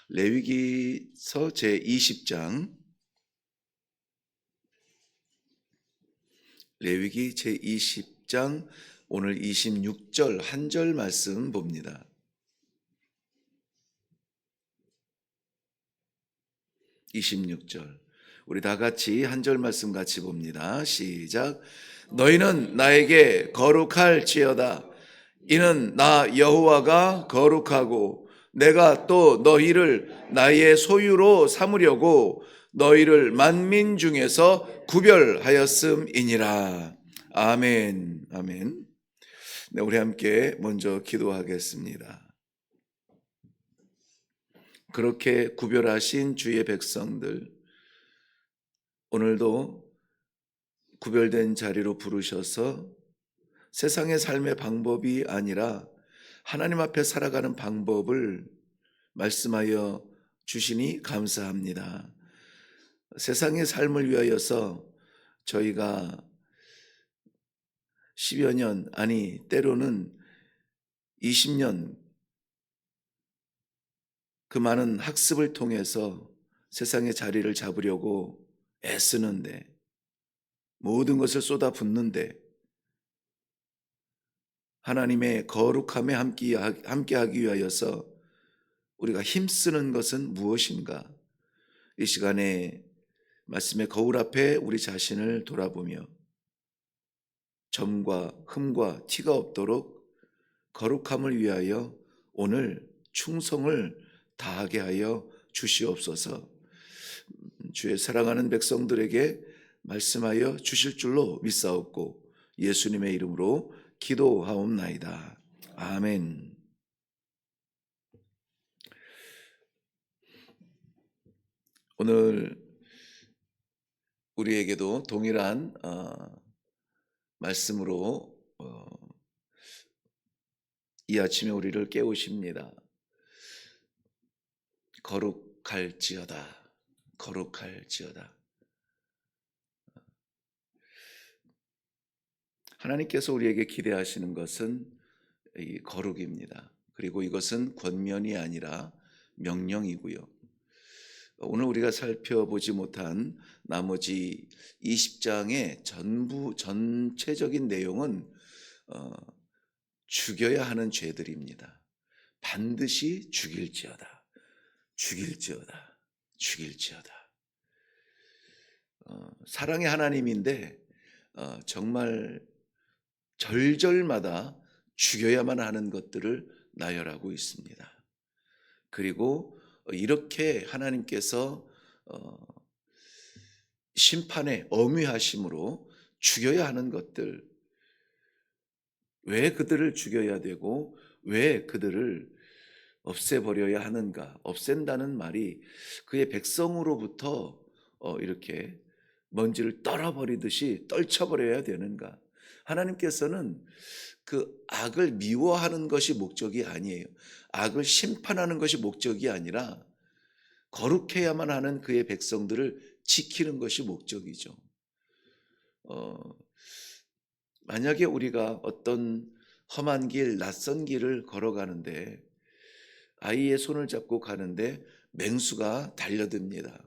레위기서 제20장, 레위기 제20장 오늘 26절 한 절 말씀 봅니다. 26절 우리 다 같이 한 절 말씀 같이 봅니다. 시작. 너희는 나에게 거룩할지어다. 이는 나 여호와가 거룩하고 내가 또 너희를 나의 소유로 삼으려고 너희를 만민 중에서 구별하였음이니라. 아멘. 아멘. 네, 우리 함께 먼저 기도하겠습니다. 그렇게 구별하신 주의 백성들, 오늘도 구별된 자리로 부르셔서 세상의 삶의 방법이 아니라 하나님 앞에 살아가는 방법을 말씀하여 주시니 감사합니다. 세상의 삶을 위하여서 저희가 10여 년, 아니 때로는 20년 그 많은 학습을 통해서 세상의 자리를 잡으려고 애쓰는데, 모든 것을 쏟아붓는데 하나님의 거룩함에 함께하기 위하여서 우리가 힘쓰는 것은 무엇인가? 이 시간에 말씀의 거울 앞에 우리 자신을 돌아보며 점과 흠과 티가 없도록 거룩함을 위하여 오늘 충성을 다하게 하여 주시옵소서. 주의 사랑하는 백성들에게 말씀하여 주실 줄로 믿사옵고 예수님의 이름으로 기도하옵나이다. 아멘. 오늘 우리에게도 동일한 말씀으로 이 아침에 우리를 깨우십니다. 거룩할지어다. 거룩할지어다. 하나님께서 우리에게 기대하시는 것은 이 거룩입니다. 그리고 이것은 권면이 아니라 명령이고요. 오늘 우리가 살펴보지 못한 나머지 20장의 전체적인 내용은 죽여야 하는 죄들입니다. 반드시 죽일지어다. 죽일지어다. 죽일지어다. 사랑의 하나님인데 정말 절절마다 죽여야만 하는 것들을 나열하고 있습니다. 그리고 이렇게 하나님께서 심판에 엄위하심으로 죽여야 하는 것들, 왜 그들을 죽여야 되고 왜 그들을 없애버려야 하는가? 없앤다는 말이 그의 백성으로부터 이렇게 먼지를 떨어버리듯이 떨쳐버려야 되는가? 하나님께서는 그 악을 미워하는 것이 목적이 아니에요. 악을 심판하는 것이 목적이 아니라 거룩해야만 하는 그의 백성들을 지키는 것이 목적이죠. 만약에 우리가 어떤 험한 길, 낯선 길을 걸어가는데 아이의 손을 잡고 가는데 맹수가 달려듭니다.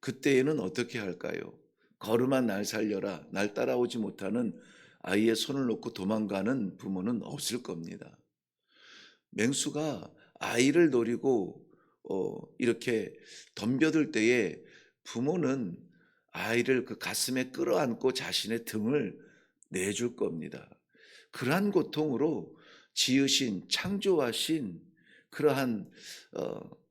그때에는 어떻게 할까요? 걸음아 날 살려라. 날 따라오지 못하는 아이의 손을 놓고 도망가는 부모는 없을 겁니다. 맹수가 아이를 노리고 이렇게 덤벼들 때에 부모는 아이를 그 가슴에 끌어안고 자신의 등을 내줄 겁니다. 그러한 고통으로 지으신, 창조하신 그러한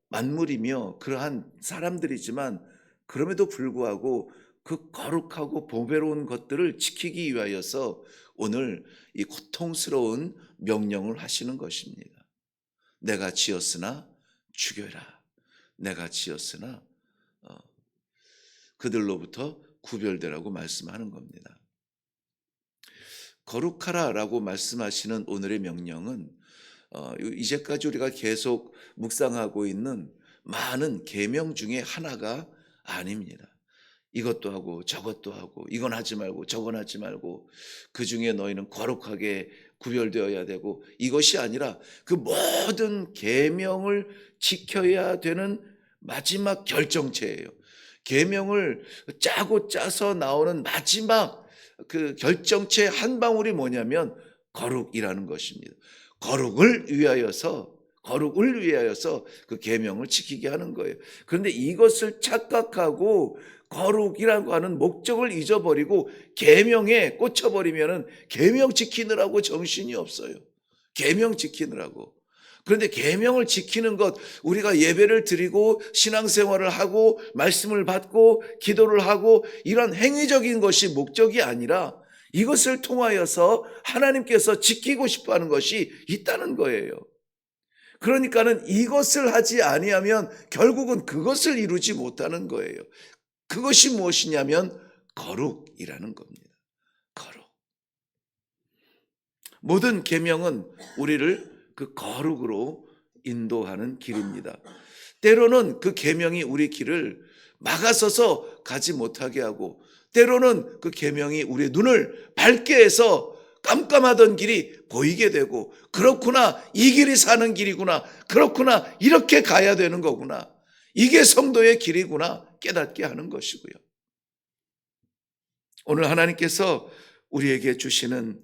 만물이며 그러한 사람들이지만 그럼에도 불구하고 그 거룩하고 보배로운 것들을 지키기 위하여서 오늘 이 고통스러운 명령을 하시는 것입니다. 내가 지었으나 죽여라. 내가 지었으나 그들로부터 구별되라고 말씀하는 겁니다. 거룩하라라고 말씀하시는 오늘의 명령은 이제까지 우리가 계속 묵상하고 있는 많은 계명 중에 하나가 아닙니다. 이것도 하고 저것도 하고 이건 하지 말고 저건 하지 말고 그중에 너희는 거룩하게 구별되어야 되고, 이것이 아니라 그 모든 계명을 지켜야 되는 마지막 결정체예요. 계명을 짜고 짜서 나오는 마지막 그 결정체 한 방울이 뭐냐면 거룩이라는 것입니다. 거룩을 위하여서 그 계명을 지키게 하는 거예요. 그런데 이것을 착각하고 거룩이라고 하는 목적을 잊어버리고 계명에 꽂혀버리면은 계명 지키느라고 정신이 없어요. 계명 지키느라고. 그런데 계명을 지키는 것, 우리가 예배를 드리고 신앙생활을 하고 말씀을 받고 기도를 하고 이런 행위적인 것이 목적이 아니라 이것을 통하여서 하나님께서 지키고 싶어 하는 것이 있다는 거예요. 그러니까는 이것을 하지 아니하면 결국은 그것을 이루지 못하는 거예요. 그것이 무엇이냐면 거룩이라는 겁니다. 거룩. 모든 계명은 우리를 그 거룩으로 인도하는 길입니다. 때로는 그 계명이 우리 길을 막아서서 가지 못하게 하고, 때로는 그 계명이 우리의 눈을 밝게 해서 깜깜하던 길이 보이게 되고, 그렇구나, 이 길이 사는 길이구나, 그렇구나, 이렇게 가야 되는 거구나, 이게 성도의 길이구나 깨닫게 하는 것이고요. 오늘 하나님께서 우리에게 주시는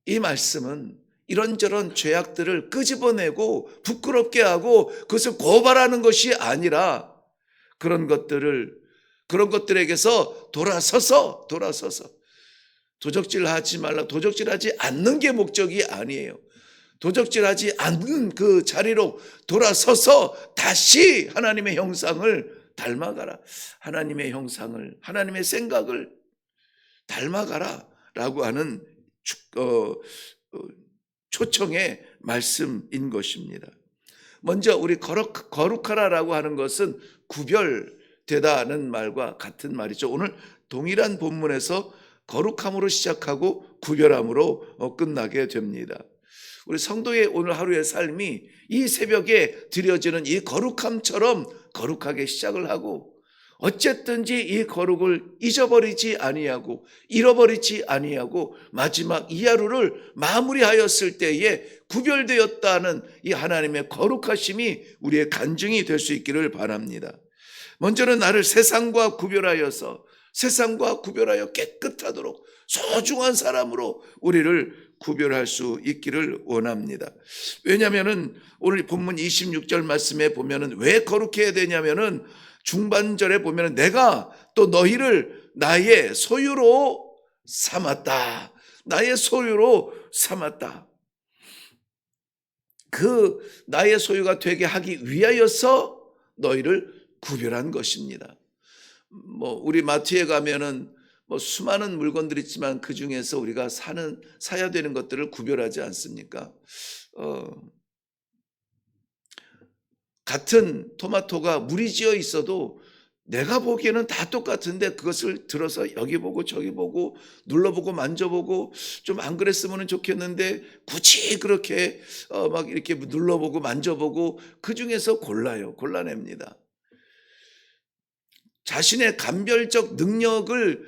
이 말씀은 이런저런 죄악들을 끄집어내고 부끄럽게 하고 그것을 고발하는 것이 아니라 그런 것들에게서 돌아서서 도적질하지 말라, 도적질하지 않는 게 목적이 아니에요. 도적질하지 않는 그 자리로 돌아서서 다시 하나님의 형상을 닮아가라. 하나님의 형상을, 하나님의 생각을 닮아가라 라고 하는 초청의 말씀인 것입니다. 먼저 우리 거룩하라라고 하는 것은 구별되다는 말과 같은 말이죠. 오늘 동일한 본문에서 거룩함으로 시작하고 구별함으로 끝나게 됩니다. 우리 성도의 오늘 하루의 삶이 이 새벽에 드려지는 이 거룩함처럼 거룩하게 시작을 하고, 어쨌든지 이 거룩을 잊어버리지 아니하고 잃어버리지 아니하고 마지막 이 하루를 마무리하였을 때에 구별되었다는 이 하나님의 거룩하심이 우리의 간증이 될 수 있기를 바랍니다. 먼저는 나를 세상과 구별하여 깨끗하도록 소중한 사람으로 우리를 구별할 수 있기를 원합니다. 왜냐하면 오늘 본문 26절 말씀에 보면은 왜 거룩해야 되냐면은 중반절에 보면은 내가 또 너희를 나의 소유로 삼았다. 나의 소유로 삼았다. 그 나의 소유가 되게 하기 위하여서 너희를 구별한 것입니다. 우리 마트에 가면은 수많은 물건들이 있지만 그 중에서 우리가 사야 되는 것들을 구별하지 않습니까? 같은 토마토가 물이 지어 있어도 내가 보기에는 다 똑같은데 그것을 들어서 여기 보고 저기 보고 눌러보고 만져보고 좀 안 그랬으면 좋겠는데 굳이 그렇게 막 이렇게 눌러보고 만져보고 그 중에서 골라냅니다. 자신의 감별적 능력을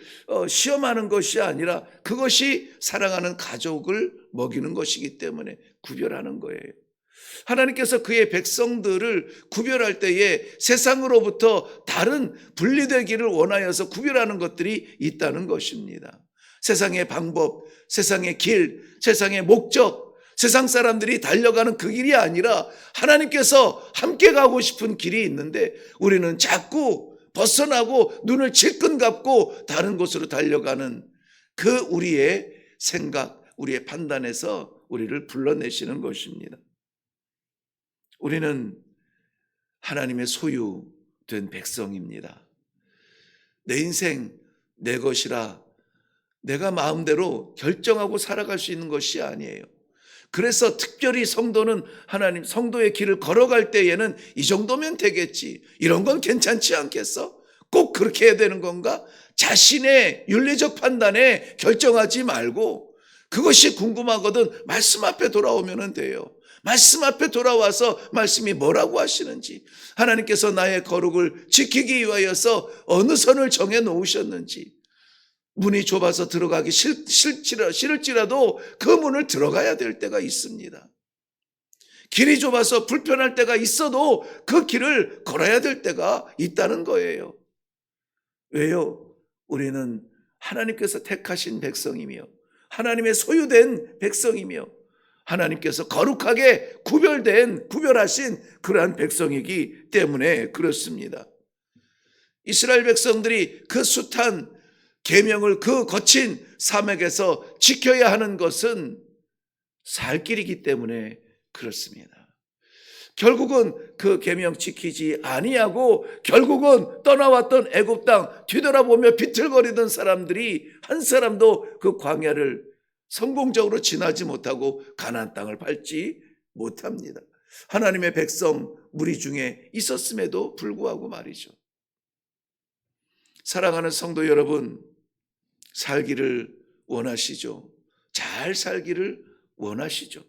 시험하는 것이 아니라 그것이 사랑하는 가족을 먹이는 것이기 때문에 구별하는 거예요. 하나님께서 그의 백성들을 구별할 때에 세상으로부터 다른 분리되기를 원하여서 구별하는 것들이 있다는 것입니다. 세상의 방법, 세상의 길, 세상의 목적, 세상 사람들이 달려가는 그 길이 아니라 하나님께서 함께 가고 싶은 길이 있는데 우리는 자꾸 벗어나고 눈을 질끈 감고 다른 곳으로 달려가는 그 우리의 생각, 우리의 판단에서 우리를 불러내시는 것입니다. 우리는 하나님의 소유된 백성입니다. 내 인생 내 것이라 내가 마음대로 결정하고 살아갈 수 있는 것이 아니에요. 그래서 특별히 성도는 하나님 성도의 길을 걸어갈 때에는 이 정도면 되겠지, 이런 건 괜찮지 않겠어? 꼭 그렇게 해야 되는 건가? 자신의 윤리적 판단에 결정하지 말고 그것이 궁금하거든 말씀 앞에 돌아오면 돼요. 말씀 앞에 돌아와서 말씀이 뭐라고 하시는지, 하나님께서 나의 거룩을 지키기 위하여서 어느 선을 정해 놓으셨는지, 문이 좁아서 들어가기 싫을지라도 그 문을 들어가야 될 때가 있습니다. 길이 좁아서 불편할 때가 있어도 그 길을 걸어야 될 때가 있다는 거예요. 왜요? 우리는 하나님께서 택하신 백성이며 하나님의 소유된 백성이며 하나님께서 거룩하게 구별하신 그러한 백성이기 때문에 그렇습니다. 이스라엘 백성들이 그 숱한 계명을 그 거친 사막에서 지켜야 하는 것은 살 길이기 때문에 그렇습니다. 결국은 그 계명 지키지 아니하고 결국은 떠나왔던 애굽 땅 뒤돌아보며 비틀거리던 사람들이 한 사람도 그 광야를 성공적으로 지나지 못하고 가나안 땅을 밟지 못합니다. 하나님의 백성 무리 중에 있었음에도 불구하고 말이죠. 사랑하는 성도 여러분, 살기를 원하시죠? 잘 살기를 원하시죠?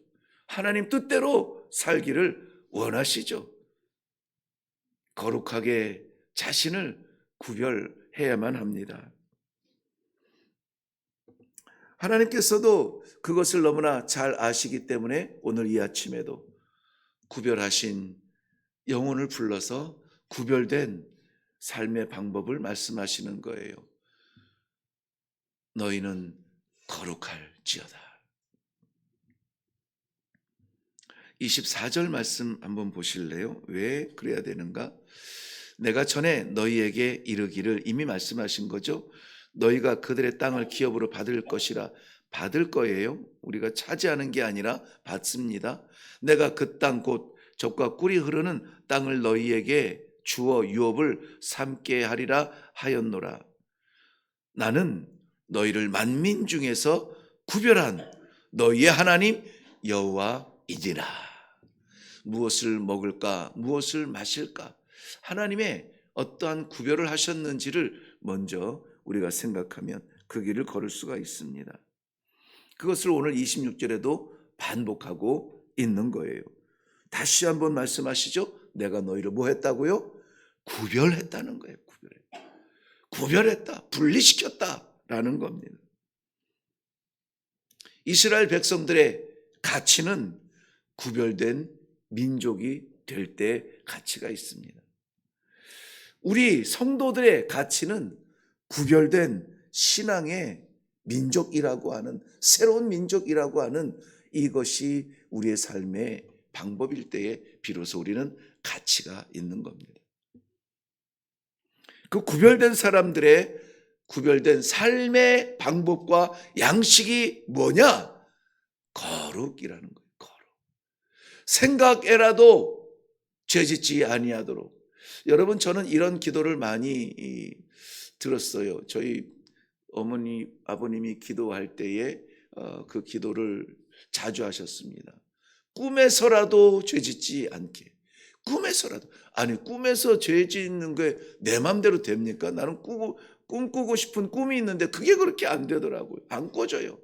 하나님 뜻대로 살기를 원하시죠? 거룩하게 자신을 구별해야만 합니다. 하나님께서도 그것을 너무나 잘 아시기 때문에 오늘 이 아침에도 구별하신 영혼을 불러서 구별된 삶의 방법을 말씀하시는 거예요. 너희는 거룩할지어다. 24절 말씀 한번 보실래요? 왜 그래야 되는가? 내가 전에 너희에게 이르기를 이미 말씀하신 거죠. 너희가 그들의 땅을 기업으로 받을 것이라. 받을 거예요. 우리가 차지하는 게 아니라 받습니다. 내가 그 땅 곧 젖과 꿀이 흐르는 땅을 너희에게 주어 유업을 삼게 하리라 하였노라. 나는 너희를 만민 중에서 구별한 너희의 하나님 여호와이니라. 무엇을 먹을까? 무엇을 마실까? 하나님의 어떠한 구별을 하셨는지를 먼저 우리가 생각하면 그 길을 걸을 수가 있습니다. 그것을 오늘 26절에도 반복하고 있는 거예요. 다시 한번 말씀하시죠. 내가 너희를 뭐 했다고요? 구별했다는 거예요. 구별했다. 분리시켰다라는 겁니다. 이스라엘 백성들의 가치는 구별된 민족이 될 때 가치가 있습니다. 우리 성도들의 가치는 구별된 신앙의 민족이라고 하는, 새로운 민족이라고 하는 이것이 우리의 삶의 방법일 때에 비로소 우리는 가치가 있는 겁니다. 그 구별된 사람들의 구별된 삶의 방법과 양식이 뭐냐? 거룩이라는 거예요. 거룩. 생각에라도 죄짓지 아니하도록. 여러분, 저는 이런 기도를 많이 들었어요. 저희 어머니, 아버님이 기도할 때에 그 기도를 자주 하셨습니다. 꿈에서라도 죄짓지 않게. 꿈에서라도. 아니, 꿈에서 죄 짓는 게 내 맘대로 됩니까? 나는 꿈꾸고 싶은 꿈이 있는데 그게 그렇게 안 되더라고요. 안 꿔져요.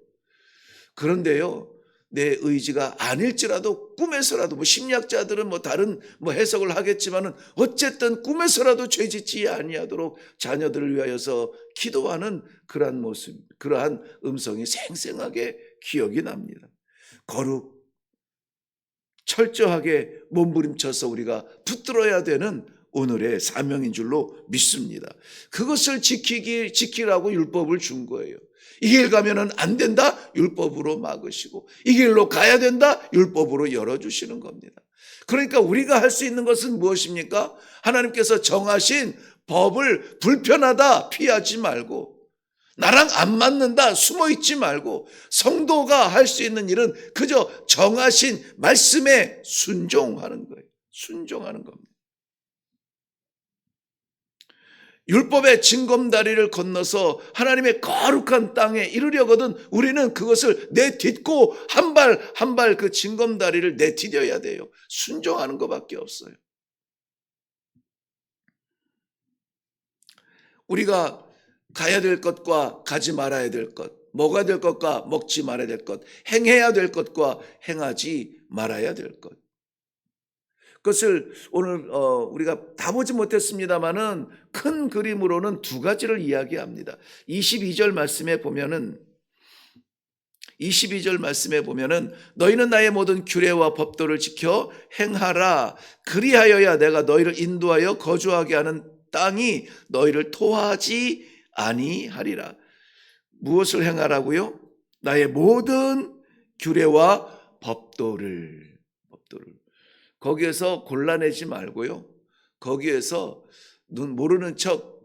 그런데요, 내 의지가 아닐지라도 꿈에서라도, 심리학자들은 다른 해석을 하겠지만은 어쨌든 꿈에서라도 죄 짓지 아니하도록 자녀들을 위하여서 기도하는 그러한 모습, 그러한 음성이 생생하게 기억이 납니다. 거룩, 철저하게 몸부림쳐서 우리가 붙들어야 되는 오늘의 사명인 줄로 믿습니다. 그것을 지키라고 율법을 준 거예요. 이 길 가면은 안 된다? 율법으로 막으시고, 이 길로 가야 된다? 율법으로 열어주시는 겁니다. 그러니까 우리가 할 수 있는 것은 무엇입니까? 하나님께서 정하신 법을 불편하다 피하지 말고, 나랑 안 맞는다 숨어 있지 말고, 성도가 할 수 있는 일은 그저 정하신 말씀에 순종하는 거예요. 순종하는 겁니다. 율법의 징검다리를 건너서 하나님의 거룩한 땅에 이르려거든 우리는 그것을 내딛고 한 발 한 발 그 징검다리를 내디뎌야 돼요. 순종하는 것밖에 없어요. 우리가 가야 될 것과 가지 말아야 될 것, 먹어야 될 것과 먹지 말아야 될 것, 행해야 될 것과 행하지 말아야 될 것. 그것을 오늘 우리가 다 보지 못했습니다마는 큰 그림으로는 두 가지를 이야기합니다. 22절 말씀에 보면은 너희는 나의 모든 규례와 법도를 지켜 행하라. 그리하여야 내가 너희를 인도하여 거주하게 하는 땅이 너희를 토하지 아니하리라. 무엇을 행하라고요? 나의 모든 규례와 법도를. 거기에서 골라내지 말고요. 거기에서 눈 모르는 척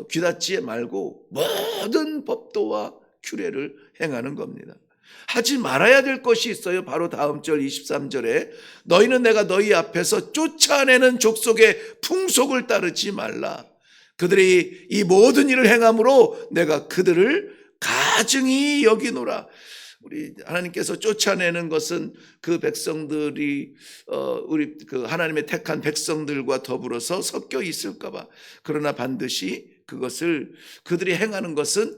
귀닫지 말고 모든 법도와 규례를 행하는 겁니다. 하지 말아야 될 것이 있어요. 바로 다음 절 23절에 너희는 내가 너희 앞에서 쫓아내는 족속의 풍속을 따르지 말라. 그들이 이 모든 일을 행함으로 내가 그들을 가증히 여기노라. 우리 하나님께서 쫓아내는 것은 그 백성들이 우리 그 하나님의 택한 백성들과 더불어서 섞여 있을까봐. 그러나 반드시 그것을 그들이 행하는 것은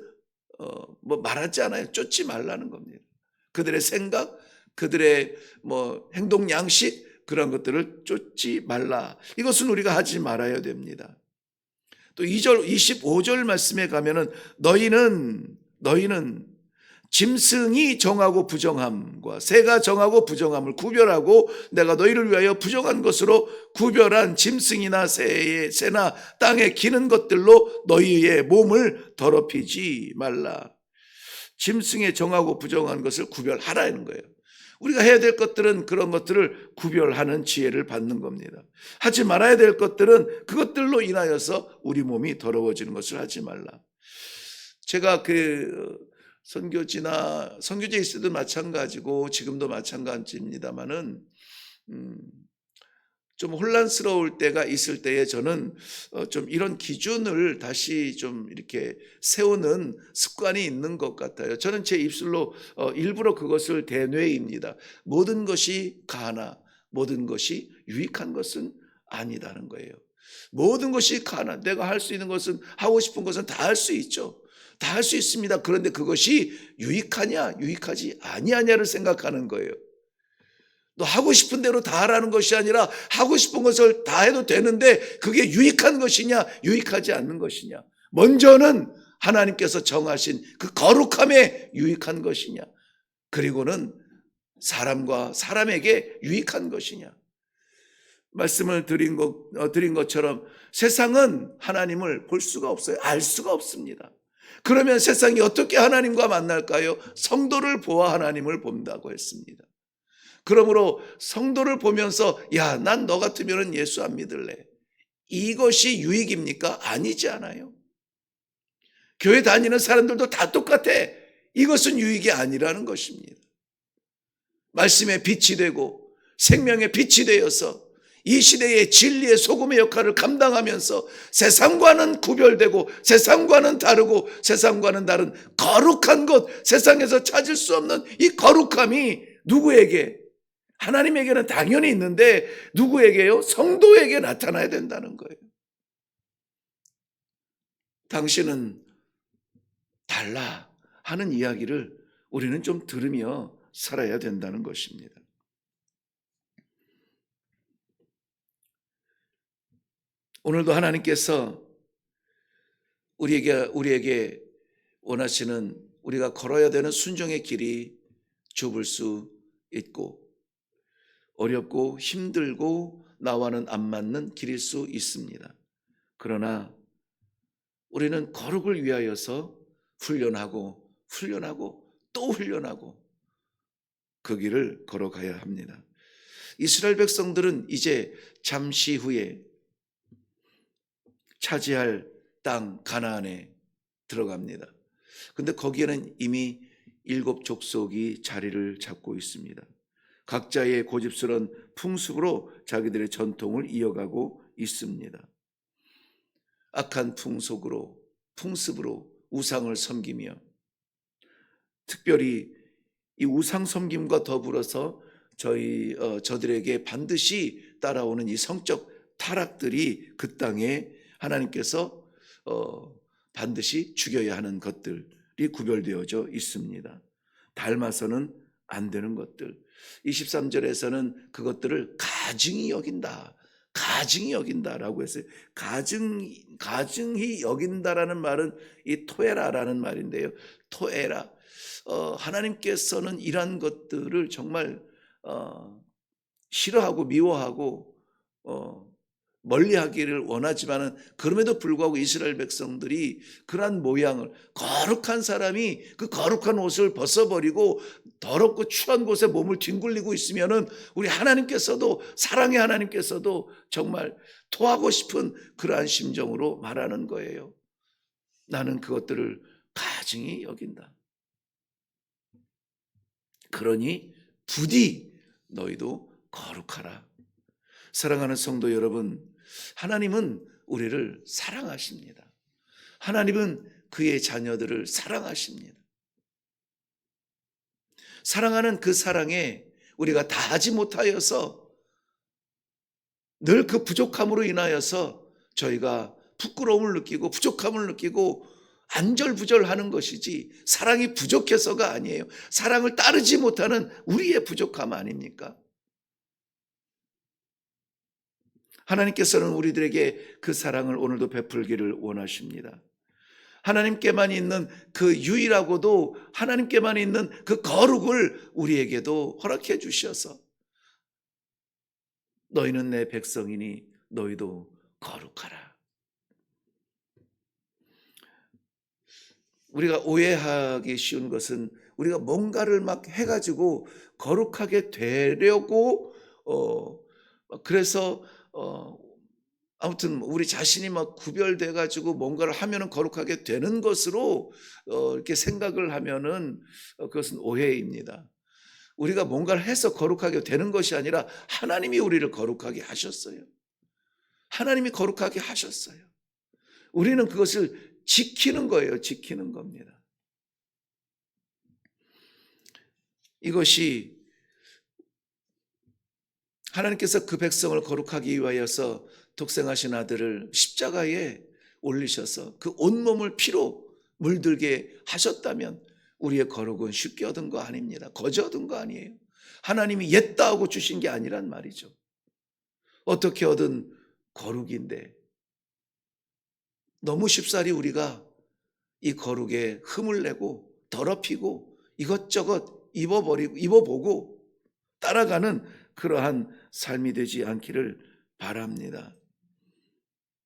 뭐 말하지 않아요. 쫓지 말라는 겁니다. 그들의 생각, 그들의 뭐 행동 양식 그런 것들을 쫓지 말라. 이것은 우리가 하지 말아야 됩니다. 또 2절 25절 말씀에 가면은 너희는 짐승이 정하고 부정함과 새가 정하고 부정함을 구별하고 내가 너희를 위하여 부정한 것으로 구별한 짐승이나 새나 땅에 기는 것들로 너희의 몸을 더럽히지 말라. 짐승의 정하고 부정한 것을 구별하라는 거예요. 우리가 해야 될 것들은 그런 것들을 구별하는 지혜를 받는 겁니다. 하지 말아야 될 것들은 그것들로 인하여서 우리 몸이 더러워지는 것을 하지 말라. 제가 선교지에 있을 때도 마찬가지고 지금도 마찬가지입니다만은 좀 혼란스러울 때가 있을 때에 저는 좀 이런 기준을 다시 좀 이렇게 세우는 습관이 있는 것 같아요. 저는 제 입술로 일부러 그것을 대뇌입니다. 모든 것이 가하나 모든 것이 유익한 것은 아니다는 거예요. 모든 것이 가하나 내가 할 수 있는 것은 하고 싶은 것은 다 할 수 있죠. 다 할 수 있습니다. 그런데 그것이 유익하냐 유익하지 아니하냐를 생각하는 거예요. 너 하고 싶은 대로 다 하라는 것이 아니라 하고 싶은 것을 다 해도 되는데 그게 유익한 것이냐 유익하지 않는 것이냐. 먼저는 하나님께서 정하신 그 거룩함에 유익한 것이냐. 그리고는 사람과 사람에게 유익한 것이냐. 말씀을 드린 것처럼 세상은 하나님을 볼 수가 없어요. 알 수가 없습니다. 그러면 세상이 어떻게 하나님과 만날까요? 성도를 보아 하나님을 본다고 했습니다. 그러므로 성도를 보면서 야, 난 너 같으면 예수 안 믿을래. 이것이 유익입니까? 아니지 않아요. 교회 다니는 사람들도 다 똑같아. 이것은 유익이 아니라는 것입니다. 말씀의 빛이 되고 생명의 빛이 되어서 이 시대의 진리의 소금의 역할을 감당하면서 세상과는 구별되고 세상과는 다르고 세상과는 다른 거룩한 것, 세상에서 찾을 수 없는 이 거룩함이 누구에게? 하나님에게는 당연히 있는데 누구에게요? 성도에게 나타나야 된다는 거예요. 당신은 달라 하는 이야기를 우리는 좀 들으며 살아야 된다는 것입니다. 오늘도 하나님께서 우리에게 원하시는 우리가 걸어야 되는 순종의 길이 좁을 수 있고 어렵고 힘들고 나와는 안 맞는 길일 수 있습니다. 그러나 우리는 거룩을 위하여서 훈련하고 또 훈련하고 그 길을 걸어가야 합니다. 이스라엘 백성들은 이제 잠시 후에 차지할 땅 가나안에 들어갑니다. 근데 거기에는 이미 7 족속이 자리를 잡고 있습니다. 각자의 고집스러운 풍습으로 자기들의 전통을 이어가고 있습니다. 악한 풍습으로 우상을 섬기며 특별히 이 우상 섬김과 더불어서 저들에게 반드시 따라오는 이 성적 타락들이 그 땅에 하나님께서 반드시 죽여야 하는 것들이 구별되어져 있습니다. 닮아서는 안 되는 것들. 23절에서는 그것들을 가증히 여긴다. 가증히 여긴다라고 했어요. 가증히 여긴다라는 말은 이 토에라라는 말인데요. 토에라. 하나님께서는 이러한 것들을 정말 싫어하고 미워하고 멀리하기를 원하지만은, 그럼에도 불구하고 이스라엘 백성들이 그러한 모양을, 거룩한 사람이 그 거룩한 옷을 벗어버리고 더럽고 추한 곳에 몸을 뒹굴리고 있으면은 우리 하나님께서도, 사랑의 하나님께서도 정말 토하고 싶은 그러한 심정으로 말하는 거예요. 나는 그것들을 가증히 여긴다. 그러니 부디 너희도 거룩하라. 사랑하는 성도 여러분, 하나님은 우리를 사랑하십니다. 하나님은 그의 자녀들을 사랑하십니다. 사랑하는 그 사랑에 우리가 다하지 못하여서 늘 그 부족함으로 인하여서 저희가 부끄러움을 느끼고 부족함을 느끼고 안절부절하는 것이지, 사랑이 부족해서가 아니에요. 사랑을 따르지 못하는 우리의 부족함 아닙니까? 하나님께서는 우리들에게 그 사랑을 오늘도 베풀기를 원하십니다. 하나님께만 있는 그 유일하고도 하나님께만 있는 그 거룩을 우리에게도 허락해 주셔서, 너희는 내 백성이니 너희도 거룩하라. 우리가 오해하기 쉬운 것은, 우리가 뭔가를 막 해가지고 거룩하게 되려고 그래서 아무튼 우리 자신이 막 구별돼 가지고 뭔가를 하면은 거룩하게 되는 것으로 이렇게 생각을 하면은 그것은 오해입니다. 우리가 뭔가를 해서 거룩하게 되는 것이 아니라 하나님이 우리를 거룩하게 하셨어요. 하나님이 거룩하게 하셨어요. 우리는 그것을 지키는 거예요. 지키는 겁니다. 이것이 하나님께서 그 백성을 거룩하기 위하여서 독생하신 아들을 십자가에 올리셔서 그 온몸을 피로 물들게 하셨다면 우리의 거룩은 쉽게 얻은 거 아닙니다. 거저 얻은 거 아니에요. 하나님이 옛다 하고 주신 게 아니란 말이죠. 어떻게 얻은 거룩인데, 너무 쉽사리 우리가 이 거룩에 흠을 내고 더럽히고 이것저것 입어보고 따라가는 그러한 삶이 되지 않기를 바랍니다.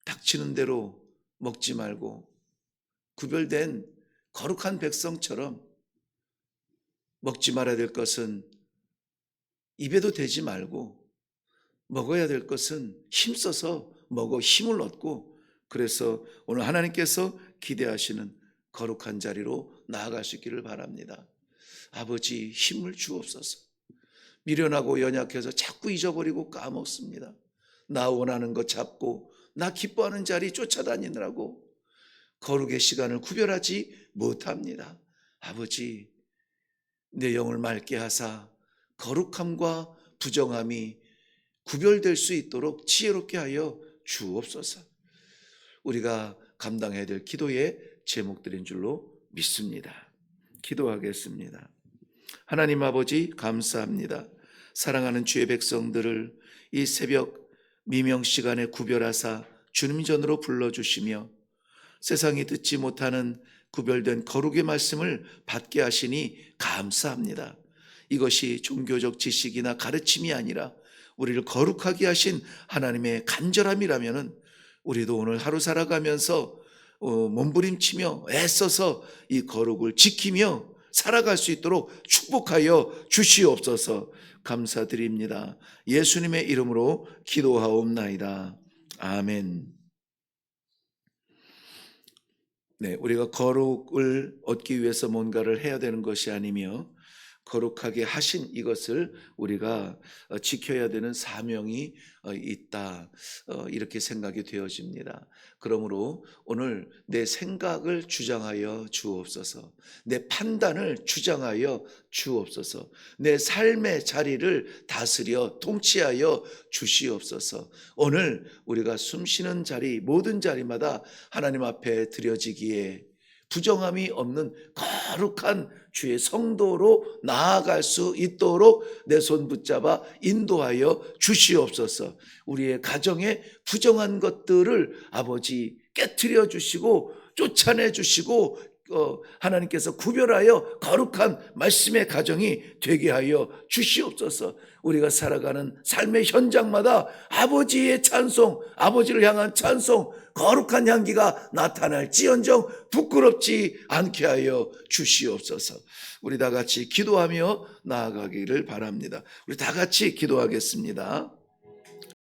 닥치는 대로 먹지 말고 구별된 거룩한 백성처럼 먹지 말아야 될 것은 입에도 대지 말고, 먹어야 될 것은 힘써서 먹어 힘을 얻고, 그래서 오늘 하나님께서 기대하시는 거룩한 자리로 나아갈 수 있기를 바랍니다. 아버지, 힘을 주옵소서. 미련하고 연약해서 자꾸 잊어버리고 까먹습니다. 나 원하는 것 잡고 나 기뻐하는 자리 쫓아다니느라고 거룩의 시간을 구별하지 못합니다. 아버지, 내 영을 맑게 하사 거룩함과 부정함이 구별될 수 있도록 지혜롭게 하여 주옵소서. 우리가 감당해야 될 기도의 제목들인 줄로 믿습니다. 기도하겠습니다. 하나님 아버지, 감사합니다. 사랑하는 주의 백성들을 이 새벽 미명 시간에 구별하사 주님 전으로 불러주시며 세상이 듣지 못하는 구별된 거룩의 말씀을 받게 하시니 감사합니다. 이것이 종교적 지식이나 가르침이 아니라 우리를 거룩하게 하신 하나님의 간절함이라면 우리도 오늘 하루 살아가면서 몸부림치며 애써서 이 거룩을 지키며 살아갈 수 있도록 축복하여 주시옵소서. 감사드립니다. 예수님의 이름으로 기도하옵나이다. 아멘. 네, 우리가 거룩을 얻기 위해서 뭔가를 해야 되는 것이 아니며 거룩하게 하신 이것을 우리가 지켜야 되는 사명이 있다, 이렇게 생각이 되어집니다. 그러므로 오늘 내 생각을 주장하여 주옵소서. 내 판단을 주장하여 주옵소서. 내 삶의 자리를 다스려 통치하여 주시옵소서. 오늘 우리가 숨쉬는 자리, 모든 자리마다 하나님 앞에 드려지기에 부정함이 없는 거룩한 주의 성도로 나아갈 수 있도록 내 손 붙잡아 인도하여 주시옵소서. 우리의 가정에 부정한 것들을 아버지 깨트려 주시고 쫓아내 주시고 하나님께서 구별하여 거룩한 말씀의 가정이 되게 하여 주시옵소서. 우리가 살아가는 삶의 현장마다 아버지의 찬송, 아버지를 향한 찬송, 거룩한 향기가 나타날지언정 부끄럽지 않게 하여 주시옵소서. 우리 다 같이 기도하며 나아가기를 바랍니다. 우리 다 같이 기도하겠습니다.